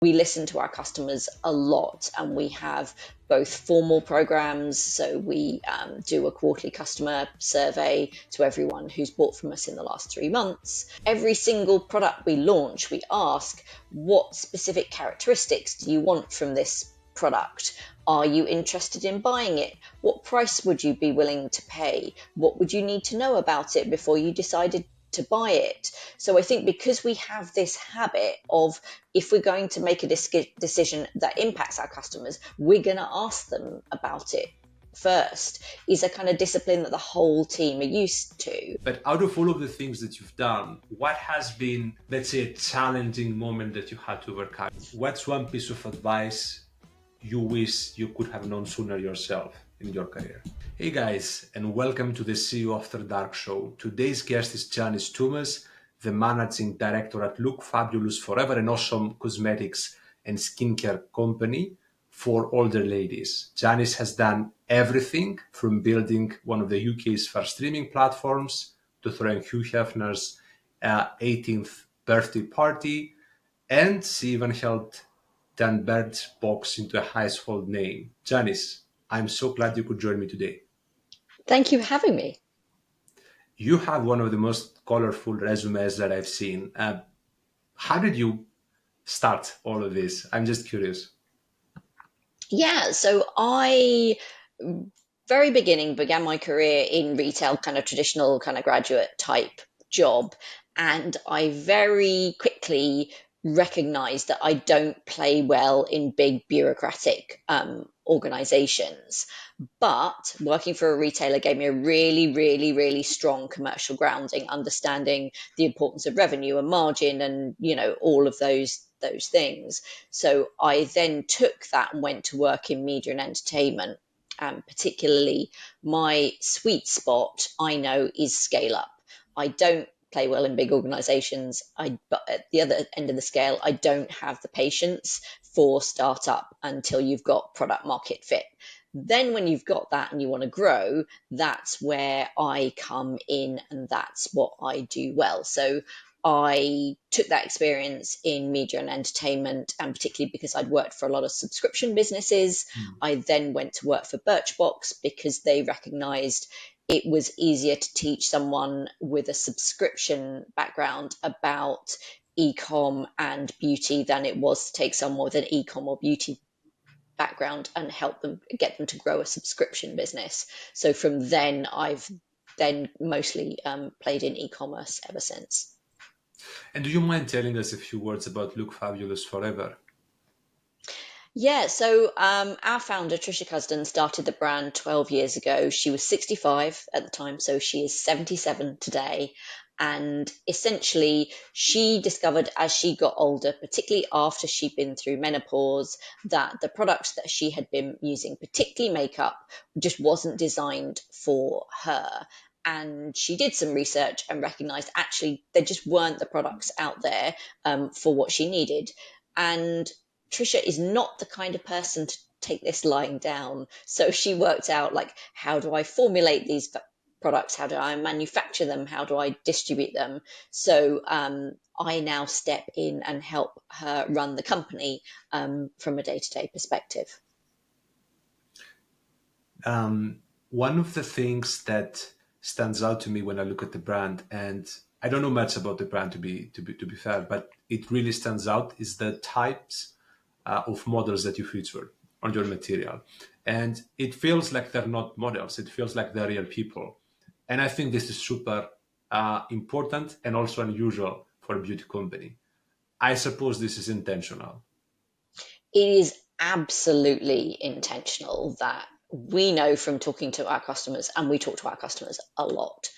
We listen to our customers a lot, and we have both formal programs. So we do a quarterly customer survey to everyone who's bought from us in the last 3 months. Every single product we launch, we ask, what specific characteristics do you want from this product? Are you interested in buying it? What price would you be willing to pay? What would you need to know about it before you decided to buy it? So I think because we have this habit of, if we're going to make a decision that impacts our customers, we're going to ask them about it first, is a kind of discipline that the whole team are used to. But out of all of the things that you've done, what has been, let's say, a challenging moment that you had to overcome? What's one piece of advice you wish you could have known sooner yourself in your career? Hey guys, and welcome to the CEO After Dark show. Today's guest is Janis Thomas, the managing director at Look Fabulous Forever, an awesome cosmetics and skincare company for older ladies. Janis has done everything from building one of the UK's first streaming platforms to throwing Hugh Hefner's 18th birthday party, and she even helped turn Birchbox into a household name. Janis, I'm so glad you could join me today. Thank you for having me. You have one of the most colorful resumes that I've seen. How did you start all of this? I'm just curious. Yeah, so I very beginning began my career in retail, kind of traditional kind of graduate type job, and I very quickly recognized that I don't play well in big bureaucratic organizations. But working for a retailer gave me a really, really, really strong commercial grounding, understanding the importance of revenue and margin and, all of those things. So I then took that and went to work in media and entertainment. Particularly, my sweet spot, I know, is scale up. I don't play well in big organizations. But at the other end of the scale, I don't have the patience for startup until you've got product market fit. Then when you've got that and you want to grow, that's where I come in, and that's what I do well. So I took that experience in media and entertainment, and particularly because I'd worked for a lot of subscription businesses, I then went to work for Birchbox because they recognized it was easier to teach someone with a subscription background about e-com and beauty than it was to take someone with an e-com or beauty background and help them get them to grow a subscription business. So from then, I've then mostly played in e-commerce ever since. And do you mind telling us a few words about Look Fabulous Forever? Yeah, so our founder, Trisha Cusden, started the brand 12 years ago. She was 65 at the time, so she is 77 today. And essentially, she discovered as she got older, particularly after she'd been through menopause, that the products that she had been using, particularly makeup, just wasn't designed for her. And she did some research and recognized actually there just weren't the products out there for what she needed. And Trisha is not the kind of person to take this lying down. So she worked out, like, how do I formulate these products? How do I manufacture them? How do I distribute them? So I now step in and help her run the company from a day-to-day perspective. One of the things that stands out to me when I look at the brand, and I don't know much about the brand to be fair, but it really stands out, is the types of models that you feature on your material. And it feels like they're not models. It feels like they're real people. And I think this is super important and also unusual for a beauty company. I suppose this is intentional. It is absolutely intentional. That we know from talking to our customers, and we talk to our customers a lot,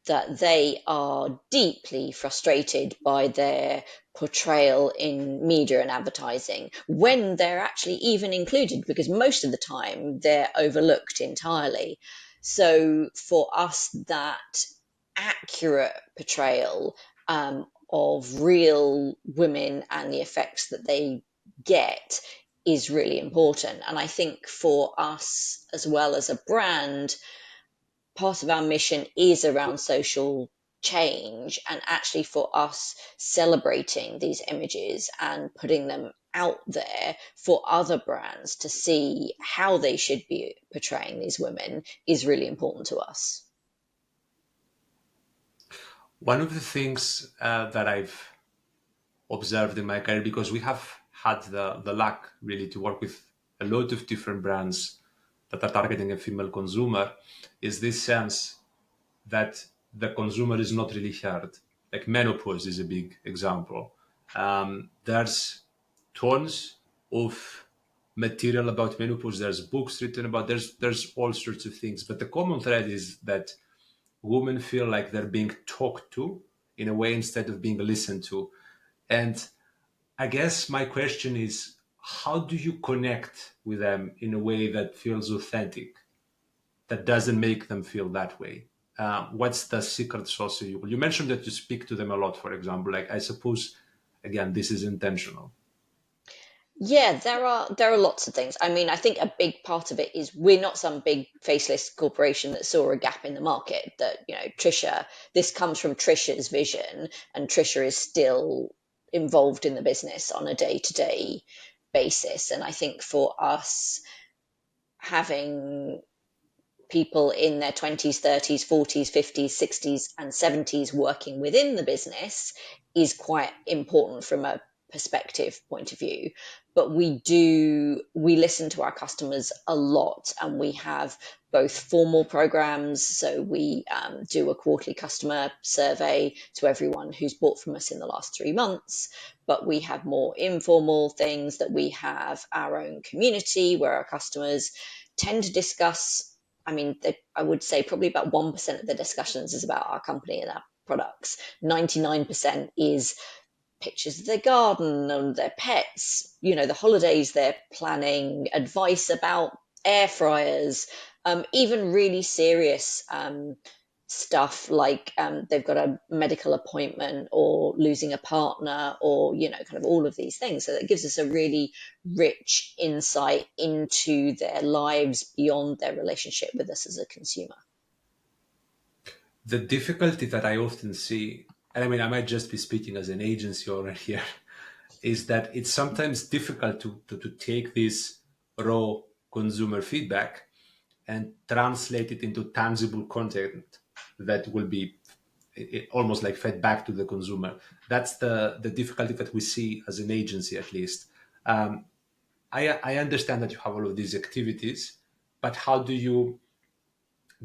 that they are deeply frustrated by their portrayal in media and advertising when they're actually even included, because most of the time they're overlooked entirely. So for us, that accurate portrayal of real women and the effects that they get is really important. And I think for us, as well as a brand, part of our mission is around social change, and actually for us celebrating these images and putting them out there for other brands to see how they should be portraying these women is really important to us. One of the things that I've observed in my career, because we have had the luck really to work with a lot of different brands that are targeting a female consumer, is this sense that the consumer is not really heard. Like menopause is a big example. There's tons of material about menopause. There's books written about. There's all sorts of things. But the common thread is that women feel like they're being talked to in a way instead of being listened to. And I guess my question is, how do you connect with them in a way that feels authentic, that doesn't make them feel that way? What's the secret sauce? You mentioned that you speak to them a lot, for example. Like, I suppose, again, this is intentional. Yeah, there are lots of things. I mean, I think a big part of it is we're not some big faceless corporation that saw a gap in the market. That, Trisha, this comes from Trisha's vision, and Trisha is still involved in the business on a day-to-day basis. And I think for us, having people in their 20s, 30s, 40s, 50s, 60s, and 70s working within the business is quite important from a perspective point of view. But we listen to our customers a lot, and we have both formal programs. So we do a quarterly customer survey to everyone who's bought from us in the last 3 months. But we have more informal things that we have our own community where our customers tend to discuss. I mean, I would say probably about 1% of the discussions is about our company and our products. 99% is pictures of their garden and their pets, the holidays they're planning, advice about air fryers, even really serious stuff like they've got a medical appointment or losing a partner, or kind of all of these things. So that gives us a really rich insight into their lives beyond their relationship with us as a consumer. The difficulty that I often see, and I mean, I might just be speaking as an agency owner here, is that it's sometimes difficult to take this raw consumer feedback and translate it into tangible content that will be almost like fed back to the consumer. That's the difficulty that we see as an agency, at least. I understand that you have all of these activities, but how do you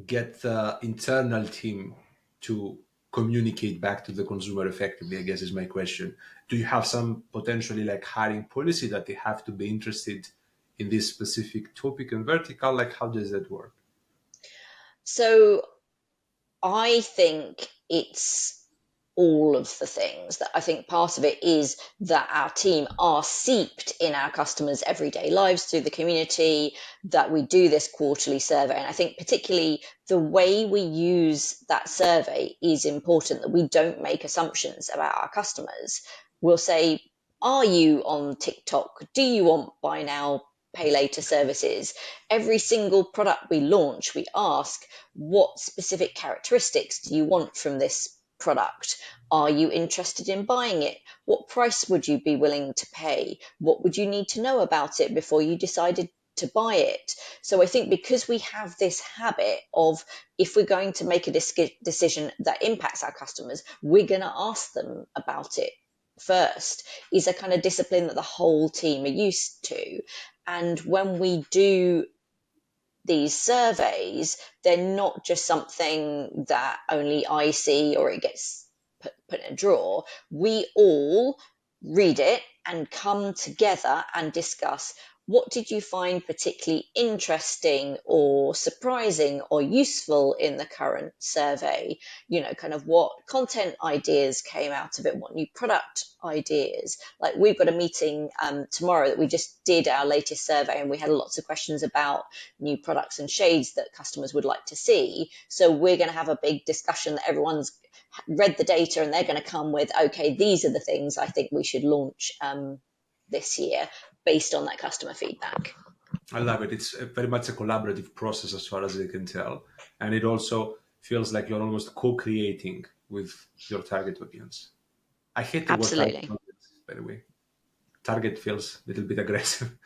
get the internal team to communicate back to the consumer effectively, I guess is my question. Do you have some potentially like hiring policy that they have to be interested in this specific topic and vertical? Like, how does that work? So I think it's all of the things. That I think part of it is that our team are seeped in our customers' everyday lives through the community, that we do this quarterly survey. And I think particularly the way we use that survey is important, that we don't make assumptions about our customers. We'll say, are you on TikTok? Do you want buy now, pay later services? Every single product we launch, we ask, what specific characteristics do you want from this product? Are you interested in buying it? What price would you be willing to pay? What would you need to know about it before you decided to buy it? So I think because we have this habit of, if we're going to make a decision that impacts our customers, we're going to ask them about it first, is a kind of discipline that the whole team are used to. And when we do these surveys, they're not just something that only I see or it gets put in a drawer. We all read it and come together and discuss, what did you find particularly interesting or surprising or useful in the current survey? Kind of what content ideas came out of it, what new product ideas. Like, we've got a meeting tomorrow that we just did our latest survey, and we had lots of questions about new products and shades that customers would like to see. So we're going to have a big discussion that everyone's read the data, and they're going to come with, okay, these are the things I think we should launch this year based on that customer feedback. I love it. It's very much a collaborative process as far as I can tell. And it also feels like you're almost co-creating with your target audience. I hate the word target Absolutely. audience, by the way. Target feels a little bit aggressive.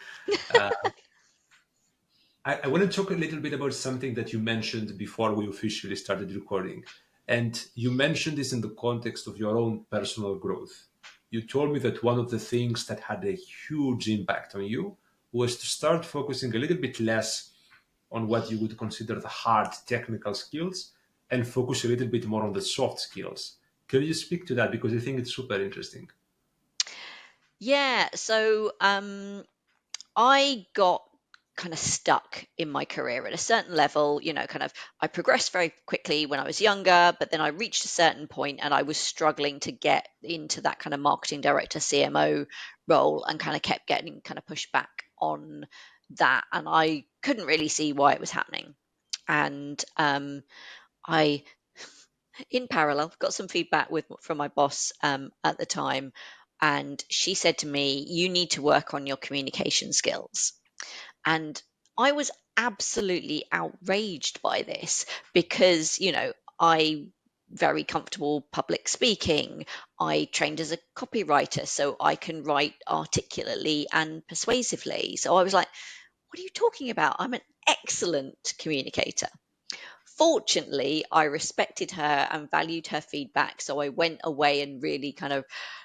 I want to talk a little bit about something that you mentioned before we officially started recording. And you mentioned this in the context of your own personal growth. You told me that one of the things that had a huge impact on you was to start focusing a little bit less on what you would consider the hard technical skills and focus a little bit more on the soft skills. Can you speak to that? Because I think it's super interesting. Yeah. So I got kind of stuck in my career at a certain level, kind of I progressed very quickly when I was younger, but then I reached a certain point and I was struggling to get into that kind of marketing director CMO role and kind of kept getting kind of pushed back on that. And I couldn't really see why it was happening. And I, in parallel, got some feedback from my boss at the time. And she said to me, "You need to work on your communication skills." And I was absolutely outraged by this because, I very comfortable public speaking. I trained as a copywriter, so I can write articulately and persuasively. So I was like, what are you talking about? I'm an excellent communicator. Fortunately, I respected her and valued her feedback. So I went away and really kind of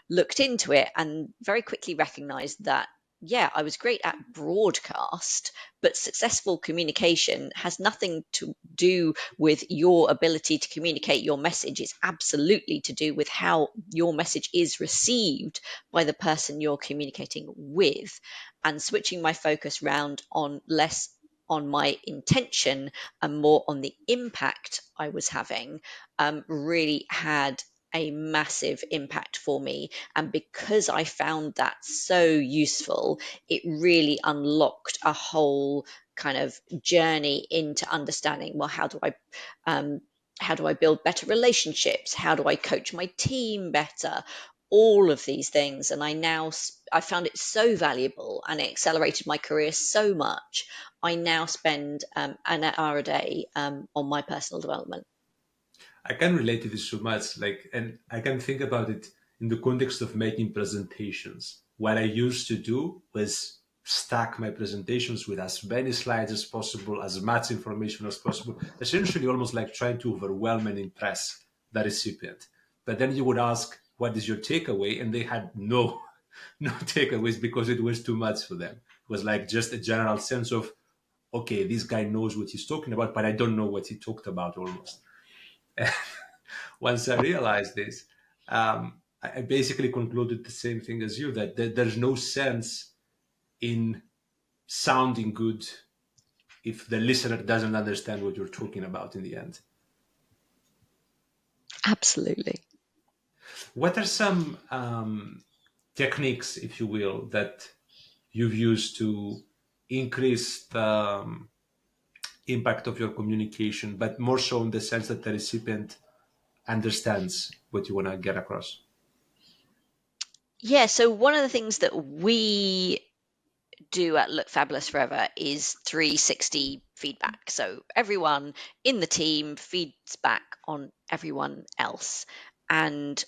looked into it and very quickly recognized that, yeah, I was great at broadcast, but successful communication has nothing to do with your ability to communicate your message. It's absolutely to do with how your message is received by the person you're communicating with. And switching my focus round on less on my intention and more on the impact I was having, really had a massive impact for me. And because I found that so useful, it really unlocked a whole kind of journey into understanding, well, um, how do I build better relationships? How do I coach my team better? All of these things. And I found it so valuable and it accelerated my career so much. I now spend an hour a day on my personal development. I can relate to this so much, and I can think about it in the context of making presentations. What I used to do was stack my presentations with as many slides as possible, as much information as possible, essentially almost like trying to overwhelm and impress the recipient. But then you would ask, what is your takeaway? And they had no, no takeaways because it was too much for them. It was like just a general sense of, okay, this guy knows what he's talking about, but I don't know what he talked about almost. Once I realized this, I basically concluded the same thing as you, that there's no sense in sounding good if the listener doesn't understand what you're talking about in the end. Absolutely. What are some techniques, if you will, that you've used to increase the impact of your communication, but more so in the sense that the recipient understands what you want to get across? Yeah. So one of the things that we do at Look Fabulous Forever is 360 feedback. So everyone in the team feeds back on everyone else. And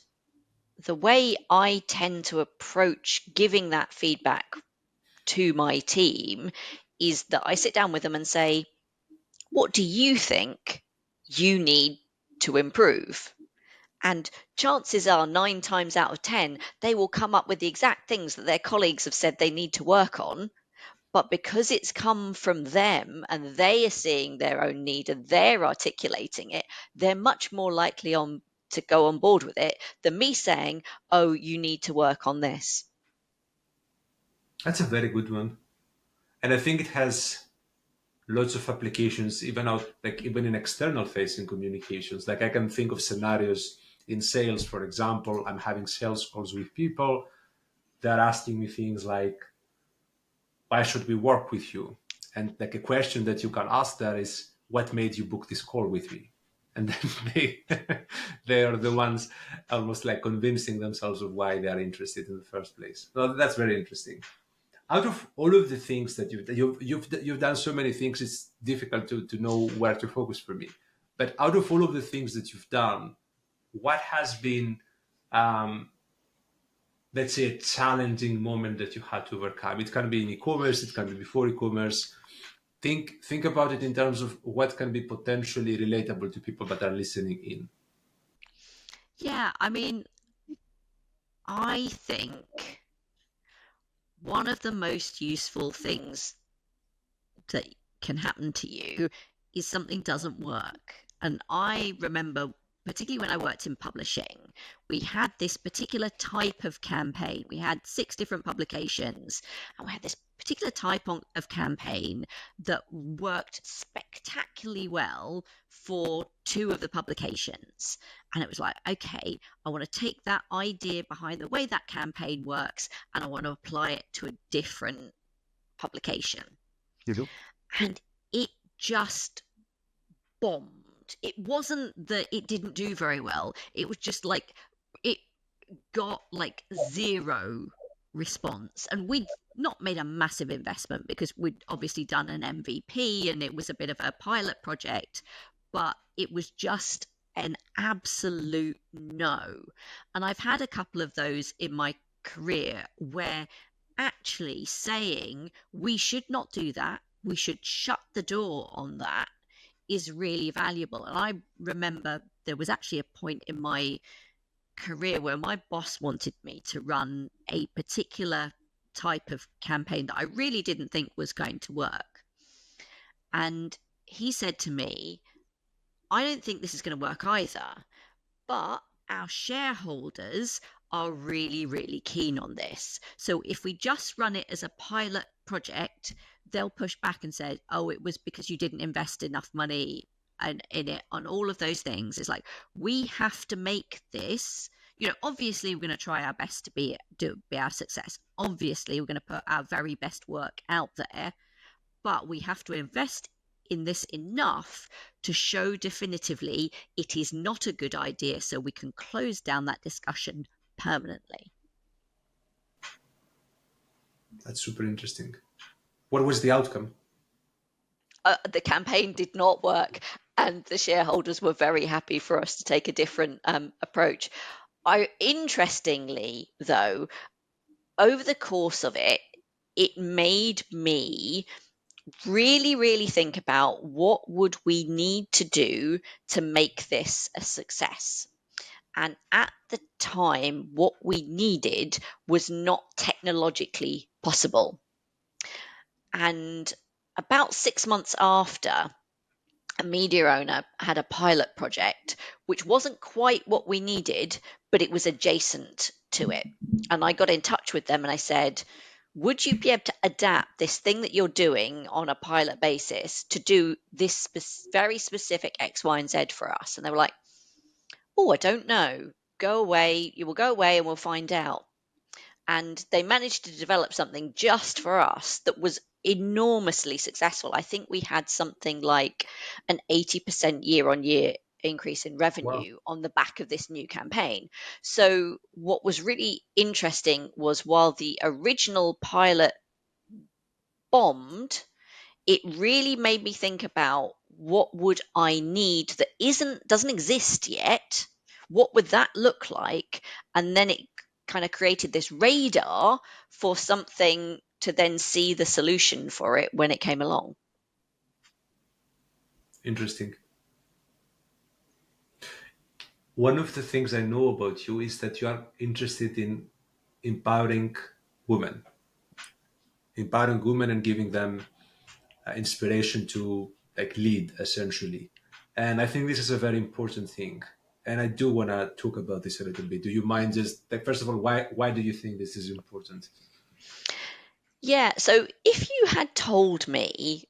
the way I tend to approach giving that feedback to my team is that I sit down with them and say, what do you think you need to improve? And chances are, 9 times out of 10, they will come up with the exact things that their colleagues have said they need to work on. But because it's come from them and they are seeing their own need and they're articulating it, they're much more likely to go on board with it than me saying, oh, you need to work on this. That's a very good one. And I think it has lots of applications, even out, like even in external facing communications. Like I can think of scenarios in sales, for example. I'm having sales calls with people. They're asking me things like, why should we work with you? And like a question that you can ask there is, what made you book this call with me? And then they are the ones almost like convincing themselves of why they are interested in the first place. Well, that's very interesting. Out of all of the things that you've done so many things, it's difficult to know where to focus for me. But out of all of the things that you've done, what has been, um, let's say, a challenging moment that you had to overcome? It can be in e-commerce, it can be before e-commerce. Think about it in terms of what can be potentially relatable to people that are listening in. Yeah, I mean, I think one of the most useful things that can happen to you is something doesn't work. And I remember, particularly when I worked in publishing, we had this particular type of campaign. We had 6 different publications, and we had this particular type of campaign that worked spectacularly well for 2 of the publications. And it was like, okay, I want to take that idea behind the way that campaign works and I want to apply it to a different publication. And it just bombed. It wasn't that it didn't do very well. It was just like it got like zero response. And we'd not made a massive investment because we'd obviously done an MVP and it was a bit of a pilot project, but it was just an absolute no. And I've had a couple of those in my career where actually saying we should not do that, we should shut the door on that, is really valuable. And I remember there was actually a point in my career where my boss wanted me to run a particular type of campaign that I really didn't think was going to work. And he said to me, I don't think this is going to work either, but our shareholders are really, really keen on this. So if we just run it as a pilot project, they'll push back and say, oh, it was because you didn't invest enough money in it, on all of those things. It's like, we have to make this, obviously we're going to try our best to be our success. Obviously we're going to put our very best work out there, but we have to invest in this enough to show definitively it is not a good idea, so we can close down that discussion permanently. That's super interesting. What was the outcome? The campaign did not work, and the shareholders were very happy for us to take a different approach. Interestingly, though, over the course of it, it made me really, really think about what would we need to do to make this a success. And at the time, what we needed was not technologically possible. And about 6 months after, a media owner had a pilot project which wasn't quite what we needed, but it was adjacent to it. And I got in touch with them and I said, would you be able to adapt this thing that you're doing on a pilot basis to do this very specific X, Y, and Z for us? And they were like, oh, I don't know. Go away. You will go away and we'll find out. And they managed to develop something just for us that was enormously successful. I think we had something like an 80% year on year increase in Wow. revenue on the back of this new campaign. So, what was really interesting was while the original pilot bombed, it really made me think about what would I need that doesn't exist yet. What would that look like? And then it kind of created this radar for something to then see the solution for it when it came along. Interesting. One of the things I know about you is that you are interested in empowering women, and giving them inspiration to like lead essentially. And I think this is a very important thing. And I do want to talk about this a little bit. Do you mind just like first of all, why do you think this is important? Yeah. So if you had told me,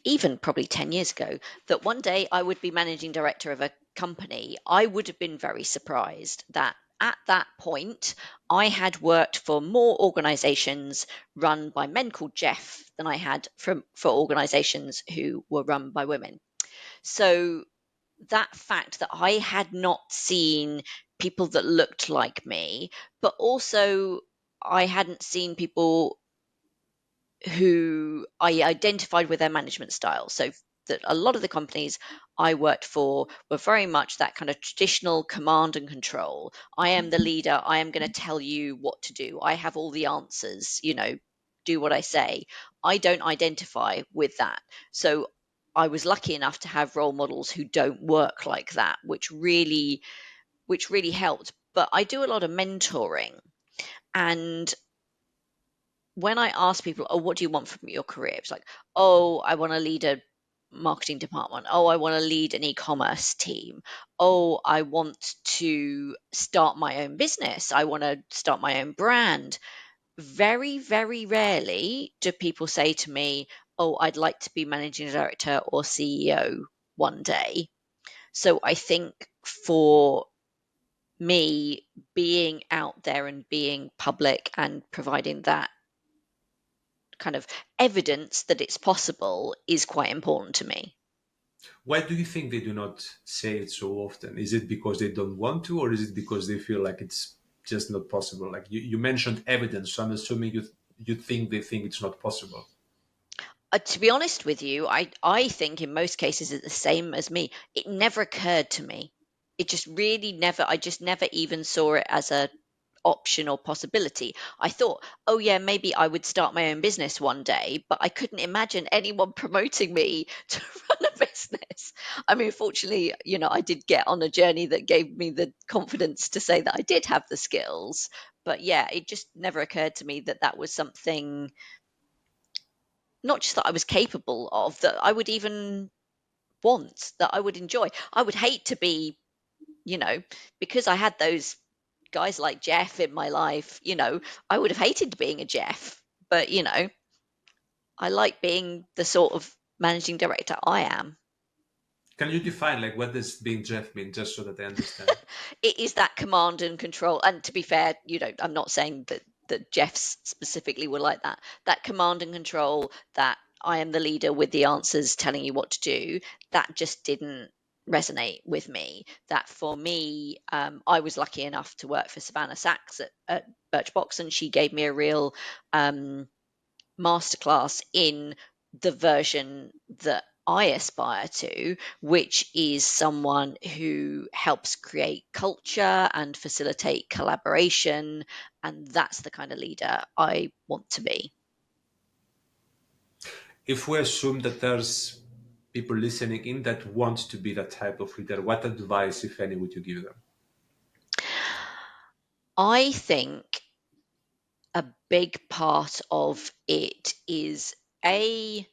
even probably 10 years ago, that one day I would be managing director of a company, I would have been very surprised that at that point I had worked for more organizations run by men called Jeff than I had for organizations who were run by women. So that fact that I had not seen people that looked like me, but also I hadn't seen people who I identified with their management style. So that a lot of the companies I worked for were very much that kind of traditional command and control. I am the leader. I am going to tell you what to do. I have all the answers, do what I say. I don't identify with that. So I was lucky enough to have role models who don't work like that, which really helped. But I do a lot of mentoring, and when I ask people, "Oh, what do you want from your career?" It's like, "Oh, I want to lead a marketing department. Oh, I want to lead an e-commerce team. Oh, I want to start my own business. I want to start my own brand." Very, very rarely do people say to me, "Oh, I'd like to be managing director or CEO one day." So I think for me, being out there and being public and providing that kind of evidence that it's possible is quite important to me. Why do you think they do not say it so often? Is it because they don't want to, or is it because they feel like it's just not possible? Like you mentioned evidence, so I'm assuming you think they think it's not possible. To be honest with you, I think in most cases it's the same as me. It never occurred to me. It just really never. I just never even saw it as a option or possibility. I thought, oh yeah, maybe I would start my own business one day, but I couldn't imagine anyone promoting me to run a business. I mean, fortunately, I did get on a journey that gave me the confidence to say that I did have the skills. But yeah, it just never occurred to me that that was something, not just that I was capable of, that I would even want, that I would enjoy. I would hate to be, you know, because I had those guys like Jeff in my life, I would have hated being a Jeff, but I like being the sort of managing director I am. Can you define like what does being Jeff mean, just so that I understand? It is that command and control. And to be fair, I'm not saying that Jeff's specifically were like that. That command and control, that I am the leader with the answers telling you what to do, that just didn't resonate with me. That for me, I was lucky enough to work for Savannah Sachs at Birchbox, and she gave me a real masterclass in the version that I aspire to, which is someone who helps create culture and facilitate collaboration. And that's the kind of leader I want to be. If we assume that there's people listening in that want to be that type of leader, what advice, if any, would you give them? I think a big part of it is a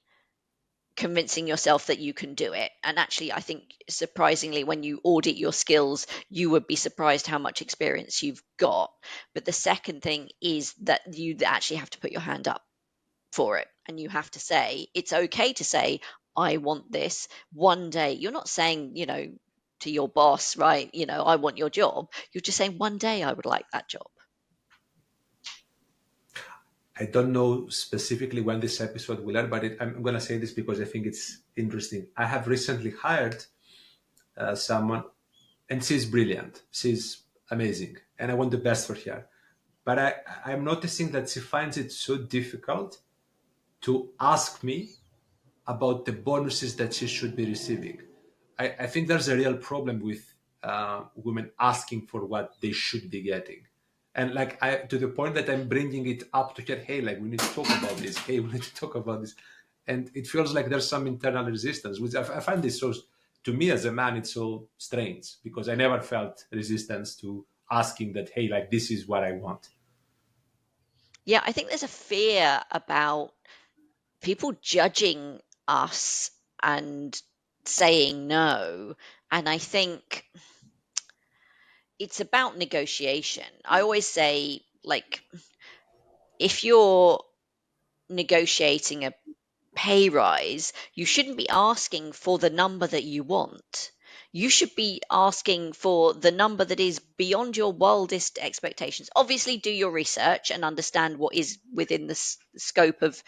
convincing yourself that you can do it. And actually, I think surprisingly, when you audit your skills, you would be surprised how much experience you've got. But the second thing is that you actually have to put your hand up for it. And you have to say, it's okay to say, I want this one day. You're not saying, to your boss, right? I want your job. You're just saying, one day I would like that job. I don't know specifically when this episode will air, but I'm going to say this because I think it's interesting. I have recently hired someone, and she's brilliant. She's amazing, and I want the best for her. But I'm noticing that she finds it so difficult to ask me about the bonuses that she should be receiving. I think there's a real problem with women asking for what they should be getting. And like to the point that I'm bringing it up to her, hey, like we need to talk about this. Hey, we need to talk about this. And it feels like there's some internal resistance, which I find this so, to me as a man, it's so strange because I never felt resistance to asking that, hey, like this is what I want. Yeah, I think there's a fear about people judging us and saying no. And I think it's about negotiation. I always say, like, if you're negotiating a pay rise, you shouldn't be asking for the number that you want. You should be asking for the number that is beyond your wildest expectations. Obviously, do your research and understand what is within the scope of,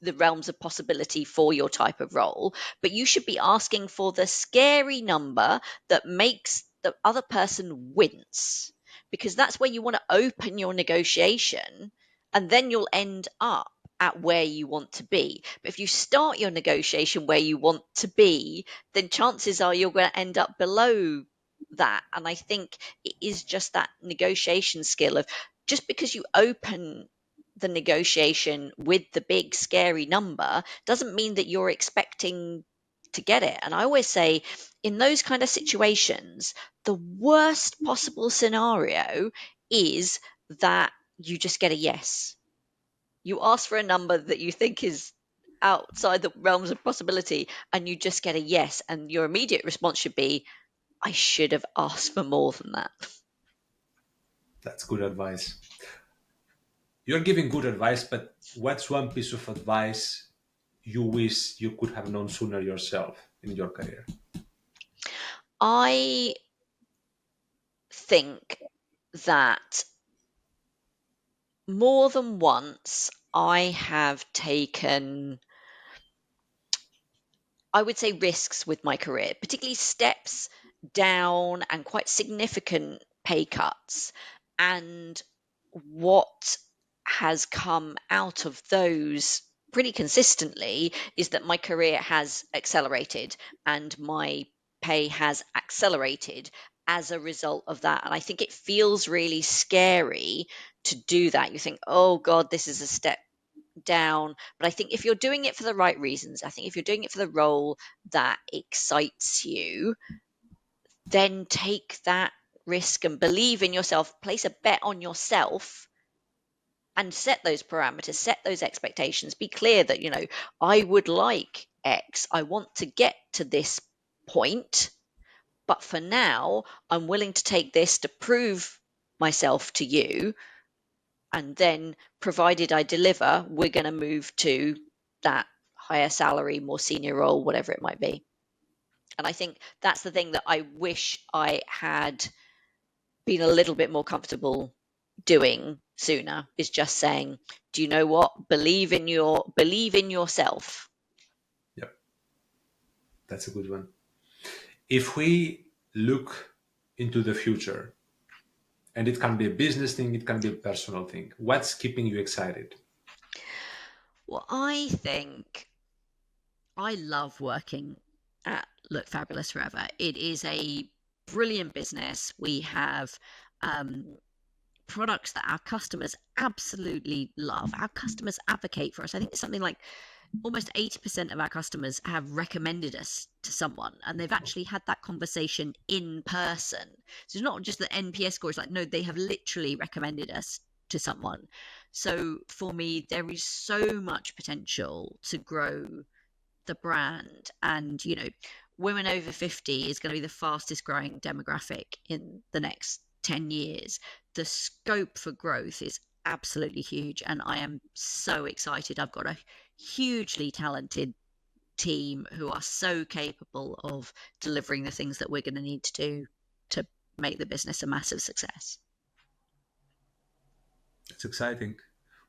the realms of possibility for your type of role. But you should be asking for the scary number that makes the other person wince, because that's where you want to open your negotiation, and then you'll end up at where you want to be. But if you start your negotiation where you want to be, then chances are you're going to end up below that. And I think it is just that negotiation skill of, just because you open the negotiation with the big scary number doesn't mean that you're expecting to get it. And I always say, in those kind of situations, the worst possible scenario is that you just get a yes. You ask for a number that you think is outside the realms of possibility, and you just get a yes. And your immediate response should be, I should have asked for more than that. That's good advice. You're giving good advice, but what's one piece of advice you wish you could have known sooner yourself in your career? I think that more than once I have taken, I would say, risks with my career, particularly steps down and quite significant pay cuts. And what has come out of those pretty consistently is that my career has accelerated and my pay has accelerated as a result of that. And I think it feels really scary to do that. You think, oh God, this is a step down. But I think if you're doing it for the right reasons, I think if you're doing it for the role that excites you, then take that risk and believe in yourself, place a bet on yourself, and set those parameters, set those expectations. Be clear that, I would like X, I want to get to this point, but for now, I'm willing to take this to prove myself to you. And then, provided I deliver, we're going to move to that higher salary, more senior role, whatever it might be. And I think that's the thing that I wish I had been a little bit more comfortable doing sooner, is just saying, do you know what? Believe in yourself. Yep, that's a good one. If we look into the future, and it can be a business thing, it can be a personal thing, what's keeping you excited? Well, I think I love working at Look Fabulous Forever. It is a brilliant business. We have products that our customers absolutely love. Our customers advocate for us. I think it's something like almost 80% of our customers have recommended us to someone, and they've actually had that conversation in person. So it's not just the NPS score, it's like, no, they have literally recommended us to someone. So for me, there is so much potential to grow the brand. And women over 50 is going to be the fastest growing demographic in the next 10 years. The scope for growth is absolutely huge, and I am so excited. I've got a hugely talented team who are so capable of delivering the things that we're going to need to do to make the business a massive success. It's exciting.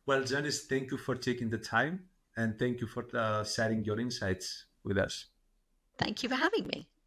Well, Janice, thank you for taking the time and thank you for sharing your insights with us. Thank you for having me.